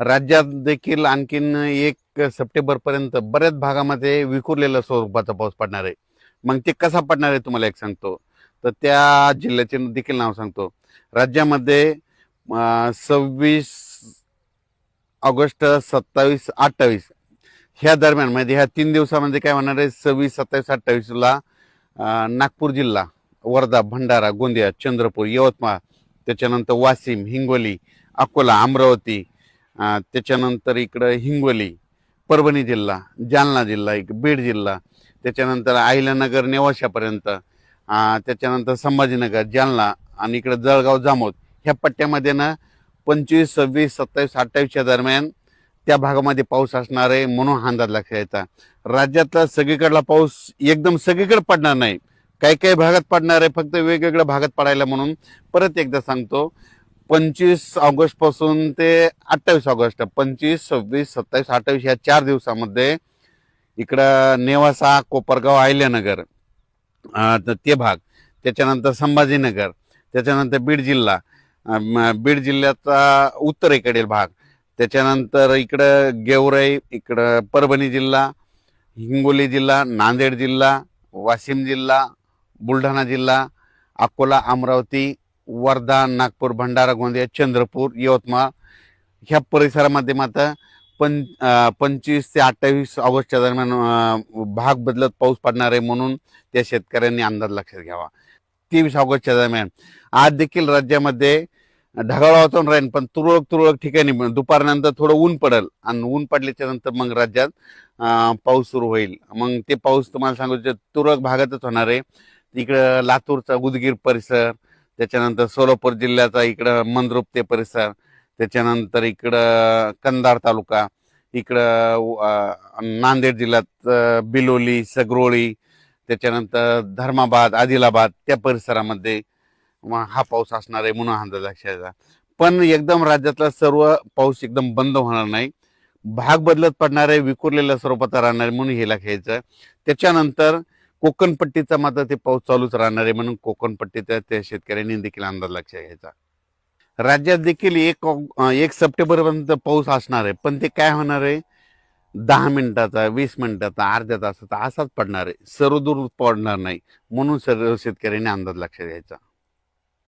राज्यात देखील आणखीन 1 सप्टेंबर पर्यंत बऱ्याच भागामध्ये विखुरलेल्या स्वरूपाचा पाऊस पडणार आहे. मग ते कसा पडणार आहे तुम्हाला एक सांगतो. तर त्या जिल्ह्याचे देखील नाव सांगतो. राज्यामध्ये 26 ऑगस्ट, 27, 28 ह्या दरम्यान म्हणजे ह्या 3 दिवसामध्ये काय होणार आहे, 26, 27, 28ला नागपूर जिल्हा, वर्धा, भंडारा, गोंदिया, चंद्रपूर, यवतमाळ, त्याच्यानंतर वाशिम, हिंगोली, अकोला, अमरावती, त्याच्यानंतर इकडं हिंगोली, परभणी जिल्हा, जालना जिल्हा, बीड जिल्हा, त्याच्यानंतर अहिल्यानगर, नेवाशापर्यंत, त्याच्यानंतर संभाजीनगर, जालना आणि इकडं जळगाव, जामोद ह्या पट्ट्यामध्ये ना 25, 26, 27, 28च्या दरम्यान त्या भागामध्ये पाऊस असणार आहे, म्हणून हा अंदाज लक्षात यायचा. राज्यातला सगळीकडला पाऊस एकदम सगळीकडे पडणार नाही, काही काही भागात पडणार आहे, फक्त वेगवेगळ्या भागात पडायला. म्हणून परत एकदा सांगतो, 25 ऑगस्ट पासून ते 28 ऑगस्ट, 25, 26, 27, 28 ह्या 4 दिवसामध्ये इकडं नेवासा, कोपरगाव, अहिल्यानगर, ते भाग, त्याच्यानंतर संभाजीनगर, त्याच्यानंतर बीड जिल्हा, बीड जिल्ह्याचा उत्तरेकडील भाग, त्याच्यानंतर इकडं गेवराई, इकडं परभणी जिल्हा, हिंगोली जिल्हा, नांदेड जिल्हा, वाशिम जिल्हा, बुलढाणा जिल्हा, अकोला, अमरावती, वर्धा, नागपूर, भंडारा, गोंदिया, चंद्रपूर, यवतमाळ ह्या परिसरामध्ये मात्र 25 ते 28 ऑगस्टच्या दरम्यान भाग बदलत पाऊस पडणार आहे, म्हणून त्या शेतकऱ्यांनी अंदाज लक्षात घ्यावा. 23 ऑगस्टच्या दरम्यान आज देखील राज्यामध्ये ढगाळ वातावरण राहील, पण तुरळक तुरळक ठिकाणी दुपारनंतर थोडं ऊन पडेल आणि ऊन पडल्याच्या नंतर मग राज्यात पाऊस सुरू होईल. मग ते पाऊस तुम्हाला सांगू तुरळक भागातच होणार आहे. इकडं लातूरचा उदगीर परिसर, त्याच्यानंतर सोलापूर जिल्ह्याचा इकडं मंद्रुप ते परिसर, त्याच्यानंतर इकडं कंधार तालुका, इकडं नांदेड जिल्ह्यात बिलोली, सगरोळी, त्याच्यानंतर धर्माबाद, आदिलाबाद त्या परिसरामध्ये हा पाऊस असणार आहे, म्हणून अंदाज लक्षात यायचा. पण एकदम राज्यातला सर्व पाऊस एकदम बंद होणार नाही, भाग बदलत पडणार आहे, विखुरलेल्या स्वरूपाचा राहणार आहे, म्हणून हे लक्षात घ्यायचं. त्याच्यानंतर कोकणपट्टीचा मात्र ते पाऊस चालूच राहणार आहे, म्हणून कोकणपट्टीचा त्या शेतकऱ्यांनी देखील अंदाज लक्षात घ्यायचा. राज्यात देखील 1 सप्टेंबर पर्यंत पाऊस असणार आहे, पण ते काय होणार आहे, 10 मिनिटाचा, 20 मिनिटाचा, अर्ध्या तासाचा असाच पडणार आहे, सर्वदूर पडणार नाही, म्हणून सर्व शेतकऱ्यांनी अंदाज लक्षात घ्यायचा.